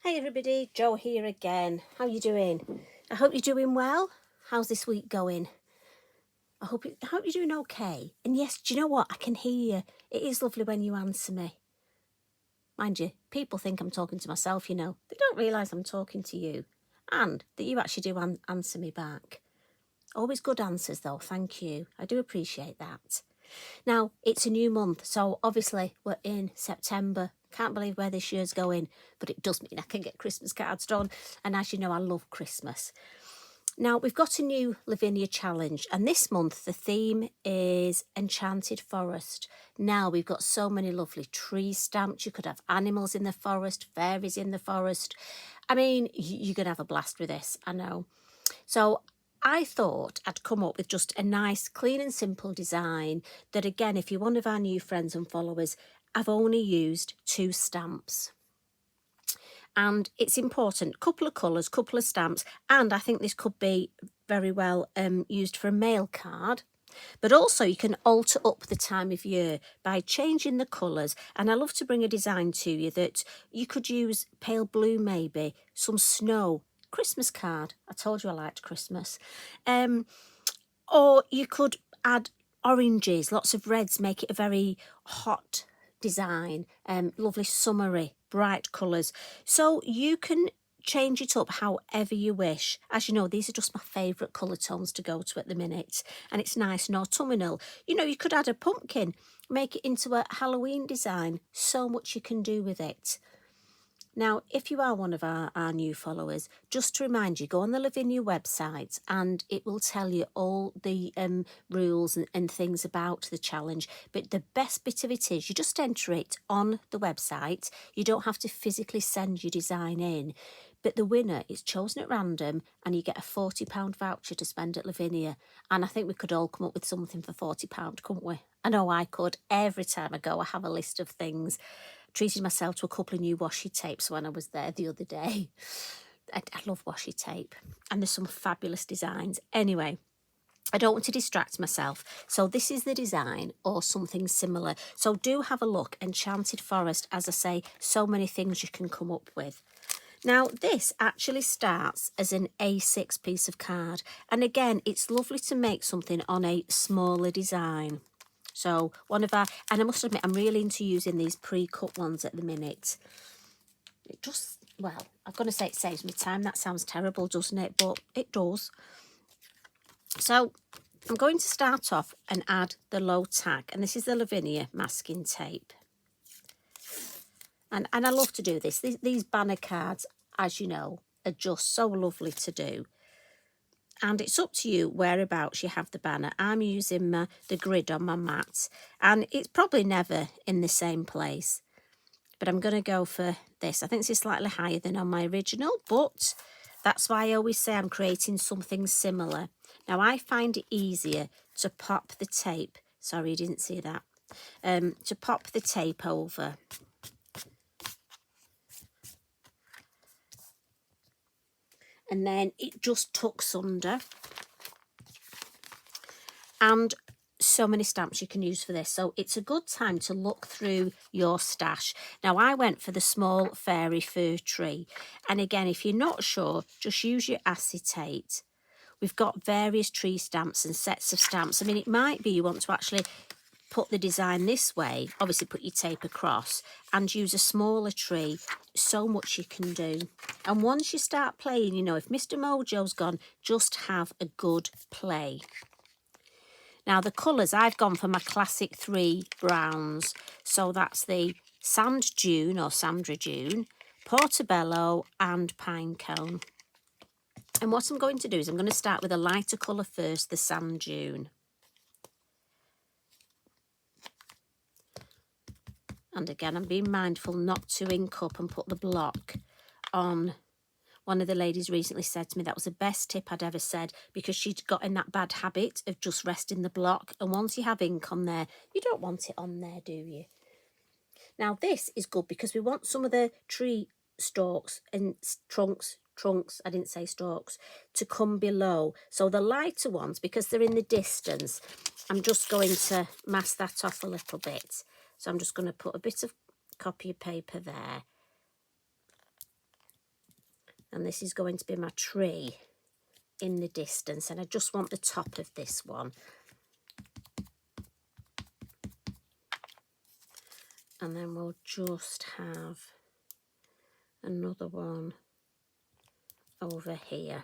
Hey everybody, Jo here again. How you doing? I hope you're doing well. How's this week going? I hope you're doing okay. And yes, do you know what? I can hear you. It is lovely when you answer me. Mind you, people think I'm talking to myself, you know. They don't realise I'm talking to you. And that you actually do answer me back. Always good answers though, thank you. I do appreciate that. Now, it's a new month, so obviously we're in September. Can't believe where this year's going, but it does mean I can get Christmas cards done. And as you know, I love Christmas. Now, we've got a new Lavinia challenge, and this month the theme is Enchanted Forest. Now, we've got so many lovely trees stamped. You could have animals in the forest, fairies in the forest. I mean, you're going to have a blast with this, I know. So I thought I'd come up with just a nice, clean and simple design that, again, if you're one of our new friends and followers, I've only used 2 stamps. And it's important, couple of colours, couple of stamps, and I think this could be very well used for a mail card. But also you can alter up the time of year by changing the colours. And I love to bring a design to you that you could use pale blue maybe, some snow, Christmas card. I told you I liked Christmas. Or you could add oranges, lots of reds, make it a very hot design, lovely summery, bright colours. So you can change it up however you wish. As you know, these are just my favourite colour tones to go to at the minute. And it's nice and autumnal. You know, you could add a pumpkin, make it into a Halloween design. So much you can do with it. Now, if you are one of our new followers, just to remind you, go on the Lavinia website and it will tell you all the rules and things about the challenge. But the best bit of it is you just enter it on the website. You don't have to physically send your design in. But the winner is chosen at random and you get a £40 voucher to spend at Lavinia. And I think we could all come up with something for £40, couldn't we? I know I could. Every time I go, I have a list of things. Treated myself to a couple of new washi tapes when I was there the other day. I love washi tape. And there's some fabulous designs. Anyway, I don't want to distract myself. So this is the design or something similar. So do have a look. Enchanted Forest, as I say, so many things you can come up with. Now, this actually starts as an A6 piece of card. And again, it's lovely to make something on a smaller design. So one of our, and I must admit, I'm really into using these pre-cut ones at the minute. It just, well, I'm going to say it saves me time. That sounds terrible, doesn't it? But it does. So I'm going to start off and add the Low Tack. And this is the Lavinia masking tape. And I love to do this. These banner cards, as you know, are just so lovely to do. And it's up to you whereabouts you have the banner. I'm using the grid on my mat. And it's probably never in the same place. But I'm going to go for this. I think this is slightly higher than on my original. But that's why I always say I'm creating something similar. Now, I find it easier to pop the tape. Sorry, you didn't see that. To pop the tape over. And then it just tucks under. And so many stamps you can use for this. So it's a good time to look through your stash. Now, I went for the small fairy fir tree. And again, if you're not sure, just use your acetate. We've got various tree stamps and sets of stamps. I mean, it might be you want to actually put the design this way, obviously put your tape across and use a smaller tree. So much you can do. And once you start playing, you know, if Mr. Mojo's gone, just have a good play. Now, the colours, I've gone for my classic 3 browns. So that's the Sand Dune or Sandra Dune, Portobello and Pinecone. And what I'm going to do is I'm going to start with a lighter colour first, the Sand Dune. And again, I'm being mindful not to ink up and put the block on. One of the ladies recently said to me that was the best tip I'd ever said because she'd got in that bad habit of just resting the block. And once you have ink on there, you don't want it on there, do you? Now, this is good because we want some of the tree stalks and trunks, I didn't say stalks, to come below. So the lighter ones, because they're in the distance, I'm just going to mask that off a little bit. So I'm just going to put a bit of copy paper there. And this is going to be my tree in the distance, and I just want the top of this one. And then we'll just have another one over here,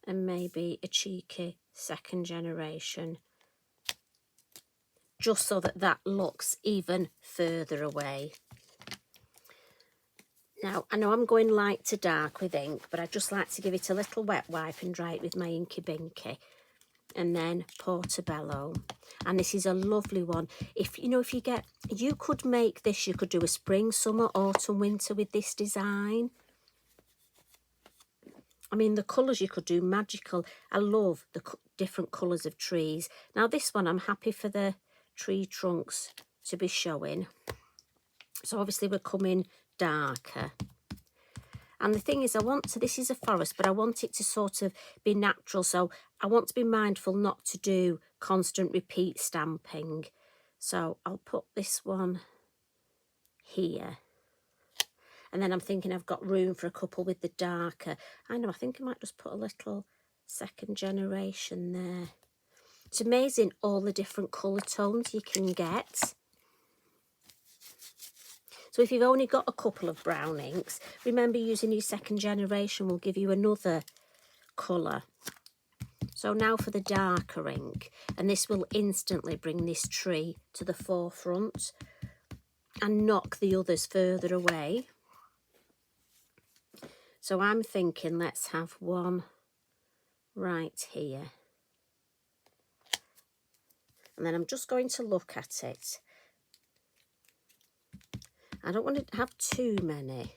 and maybe a cheeky second generation, just so that that looks even further away. Now, I know I'm going light to dark with ink, but I just like to give it a little wet wipe and dry it with my Inky Binky. And then Portobello. And this is a lovely one. If you get, you could make this, you could do a spring, summer, autumn, winter with this design. I mean, the colours you could do magical. I love the different colours of trees. Now, this one, I'm happy for the tree trunks to be showing. So obviously we're coming darker. And the thing is, this is a forest, but I want it to sort of be natural. So I want to be mindful not to do constant repeat stamping. So I'll put this one here. And then I'm thinking I've got room for a couple with the darker. I know, I think I might just put a little second generation there. It's amazing all the different colour tones you can get. So if you've only got a couple of brown inks, remember using your second generation will give you another colour. So now for the darker ink, and this will instantly bring this tree to the forefront and knock the others further away. So I'm thinking let's have one right here. And then I'm just going to look at it. I don't want to have too many,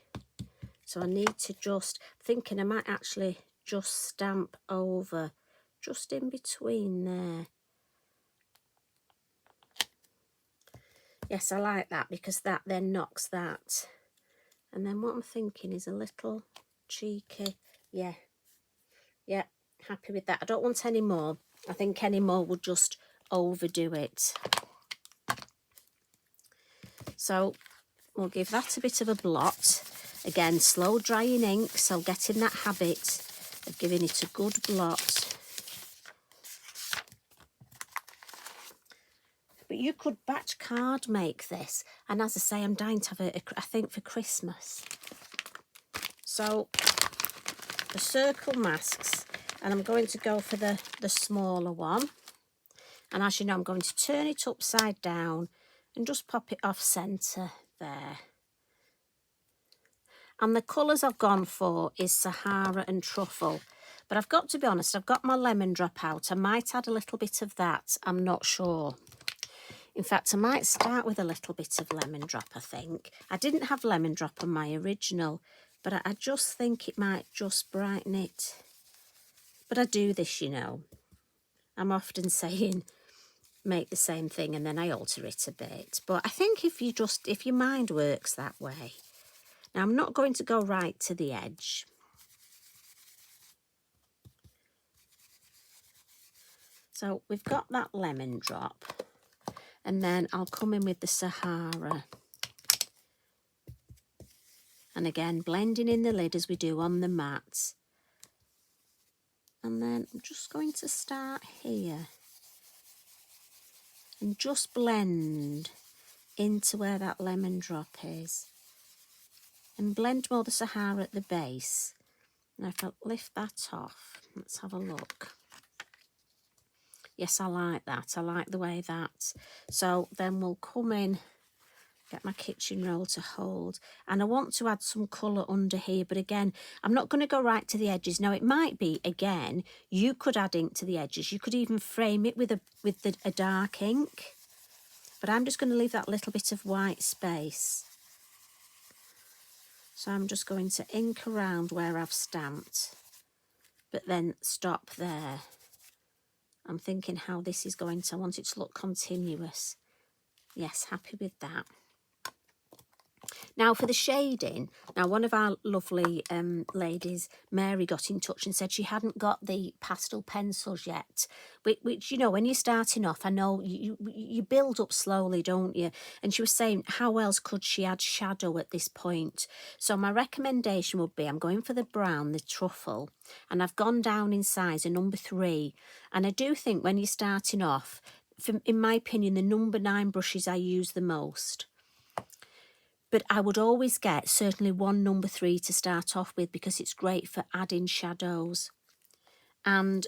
so I need to thinking I might actually just stamp over just in between there. Yes, I like that because that then knocks that. And then what I'm thinking is a little cheeky, yeah, happy with that. I don't want any more. I think any more would just overdo it. So we'll give that a bit of a blot. Again, slow drying ink, so get in that habit of giving it a good blot. But you could batch card make this. And as I say, I'm dying to have it, I think, for Christmas. So the circle masks, and I'm going to go for the smaller one. And as you know, I'm going to turn it upside down and just pop it off centre there. And the colours I've gone for is Sahara and Truffle. But I've got to be honest, I've got my lemon drop out. I might add a little bit of that, I'm not sure. In fact, I might start with a little bit of lemon drop, I think. I didn't have lemon drop on my original, but I just think it might just brighten it. But I do this, you know. I'm often saying make the same thing and then I alter it a bit. But I think if your mind works that way. Now, I'm not going to go right to the edge. So we've got that lemon drop. And then I'll come in with the Sahara. And again, blending in the lid as we do on the mat. And then I'm just going to start here. And just blend into where that lemon drop is. And blend more the Sahara at the base. Now if I lift that off, let's have a look. Yes, I like that. I like the way that. So then we'll come in, get my kitchen roll to hold. And I want to add some colour under here. But again, I'm not going to go right to the edges. Now, it might be, again, you could add ink to the edges. You could even frame it with a dark ink. But I'm just going to leave that little bit of white space. So I'm just going to ink around where I've stamped. But then stop there. I'm thinking how this is going to, I want it to look continuous. Yes, happy with that. Now for the shading, now one of our lovely ladies, Mary, got in touch and said she hadn't got the pastel pencils yet, which you know, when you're starting off, I know you build up slowly, don't you? And she was saying, how else could she add shadow at this point? So my recommendation would be, I'm going for the brown, the truffle, and I've gone down in size, a number 3. And I do think when you're starting off, in my opinion, the number 9 brushes I use the most. But I would always get certainly one number 3 to start off with, because it's great for adding shadows. And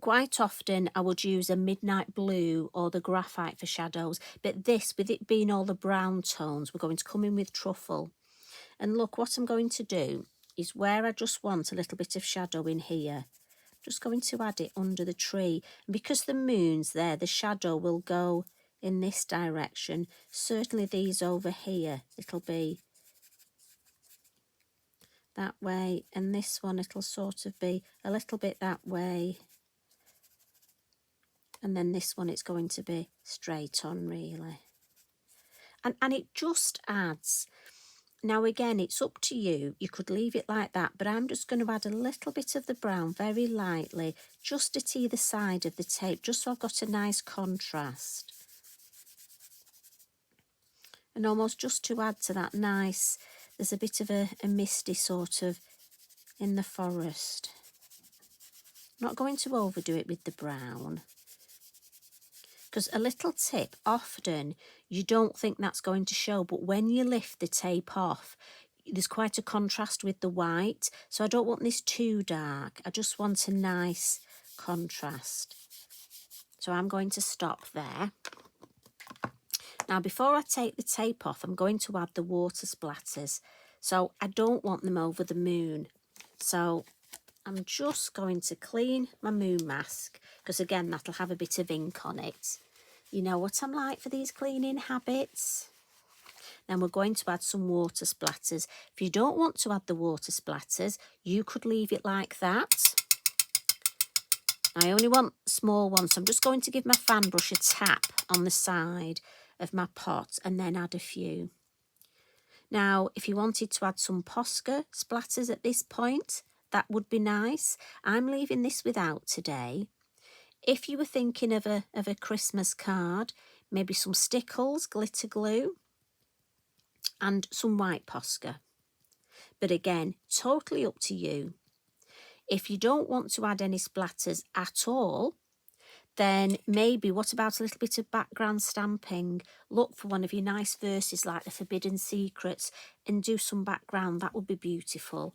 quite often I would use a midnight blue or the graphite for shadows. But this, with it being all the brown tones, we're going to come in with truffle. And look, what I'm going to do is where I just want a little bit of shadow in here, just going to add it under the tree. And because the moon's there, the shadow will go in this direction. Certainly these over here, it'll be that way, and this one it'll sort of be a little bit that way, and then this one it's going to be straight on really. And it just adds. Now again, it's up to you, you could leave it like that, but I'm just going to add a little bit of the brown very lightly, just at either side of the tape, just so I've got a nice contrast. And almost just to add to that nice, there's a bit of a misty sort of in the forest. Not going to overdo it with the brown, because a little tip, often you don't think that's going to show, but when you lift the tape off, there's quite a contrast with the white. So I don't want this too dark, I just want a nice contrast. So I'm going to stop there. Now before I take the tape off, I'm going to add the water splatters. So I don't want them over the moon. So I'm just going to clean my moon mask, because again, that'll have a bit of ink on it. You know what I'm like for these cleaning habits. Then we're going to add some water splatters. If you don't want to add the water splatters, you could leave it like that. I only want small ones, so I'm just going to give my fan brush a tap on the side of my pot and then add a few. Now, if you wanted to add some Posca splatters at this point, that would be nice. I'm leaving this without today. If you were thinking of a Christmas card, maybe some stickles, glitter glue, and some white Posca. But again, totally up to you. If you don't want to add any splatters at all, then maybe what about a little bit of background stamping? Look for one of your nice verses like the Forbidden Secrets and do some background. That would be beautiful.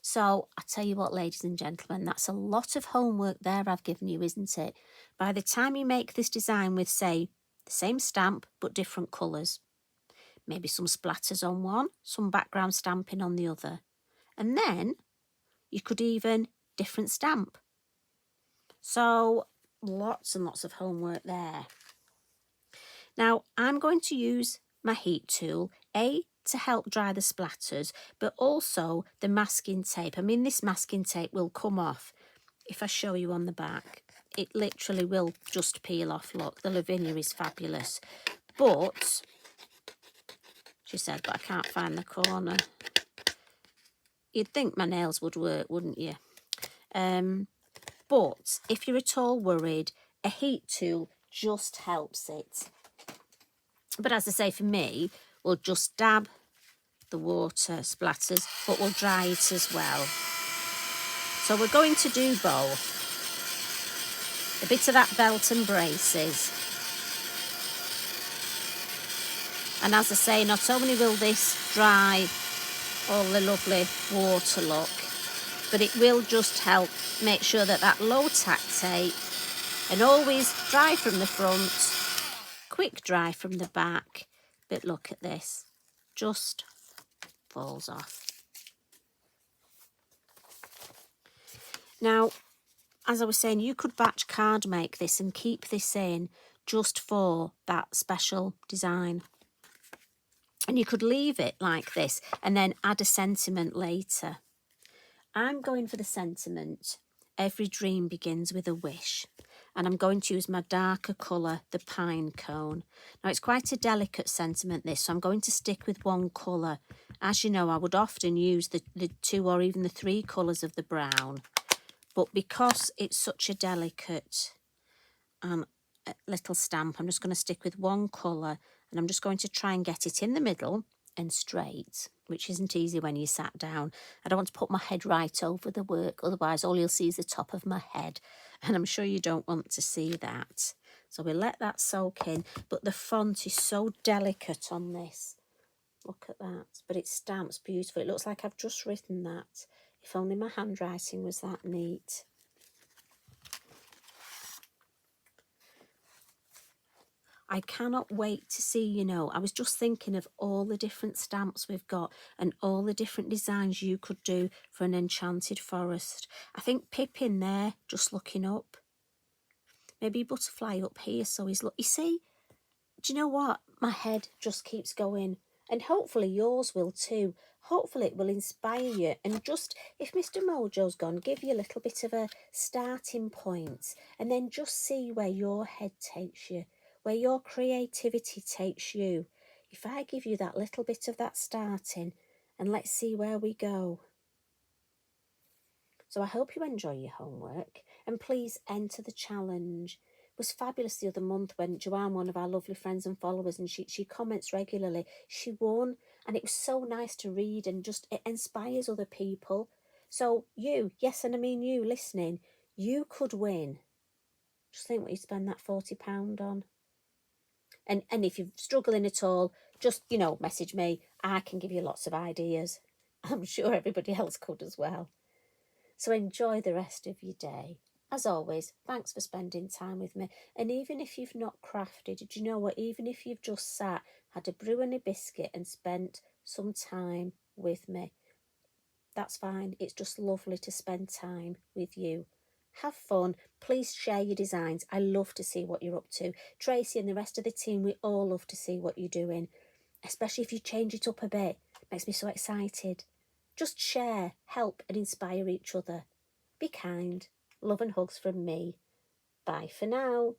So I tell you what, ladies and gentlemen, that's a lot of homework there I've given you, isn't it? By the time you make this design with, say, the same stamp but different colours, maybe some splatters on one, some background stamping on the other, and then you could even different stamp. So lots and lots of homework there. Now I'm going to use my heat tool, to help dry the splatters, but also the masking tape. I mean, this masking tape will come off. If I show you on the back, it literally will just peel off. Look, the Lavinia is fabulous. But, she said, but I can't find the corner. You'd think my nails would work, wouldn't you? But if you're at all worried, a heat tool just helps it. But as I say, for me, we'll just dab the water splatters, but we'll dry it as well. So we're going to do both. A bit of that belt and braces. And as I say, not only will this dry all the lovely water look, but it will just help make sure that that low tack tape, and always dry from the front, quick dry from the back. But look at this, just falls off. Now, as I was saying, you could batch card make this and keep this in just for that special design. And you could leave it like this and then add a sentiment later. I'm going for the sentiment, every dream begins with a wish. and I'm going to use my darker colour, the pine cone. Now it's quite a delicate sentiment this, so I'm going to stick with one colour. As you know, I would often use the 2 or even the 3 colours of the brown, but because it's such a delicate little stamp, I'm just going to stick with one colour, and I'm just going to try and get it in the middle and straight, which isn't easy when you sat down. I don't want to put my head right over the work, otherwise all you'll see is the top of my head, and I'm sure you don't want to see that. So we'll let that soak in, but the font is so delicate on this. Look at that, but it stamps beautifully. It looks like I've just written that. If only my handwriting was that neat. I cannot wait to see, you know, I was just thinking of all the different stamps we've got and all the different designs you could do for an Enchanted Forest. I think Pip in there, just looking up. Maybe Butterfly up here, so he's, look, you see, do you know what? My head just keeps going. And hopefully yours will too. Hopefully it will inspire you. And just, if Mr. Mojo's gone, give you a little bit of a starting point. And then just see where your head takes you, where your creativity takes you. If I give you that little bit of that starting, and let's see where we go. So I hope you enjoy your homework, and please enter the challenge. It was fabulous the other month when Joanne, one of our lovely friends and followers, and she comments regularly, she won, and it was so nice to read, and just it inspires other people. So you, yes, and I mean you listening, you could win. Just think what you spend that £40 on. And if you're struggling at all, just, you know, message me. I can give you lots of ideas. I'm sure everybody else could as well. So enjoy the rest of your day. As always, thanks for spending time with me. And even if you've not crafted, do you know what? Even if you've just sat, had a brew and a biscuit and spent some time with me, that's fine. It's just lovely to spend time with you. Have fun. Please share your designs. I love to see what you're up to. Tracy and the rest of the team, we all love to see what you're doing, especially if you change it up a bit. Makes me so excited. Just share, help and inspire each other. Be kind. Love and hugs from me. Bye for now.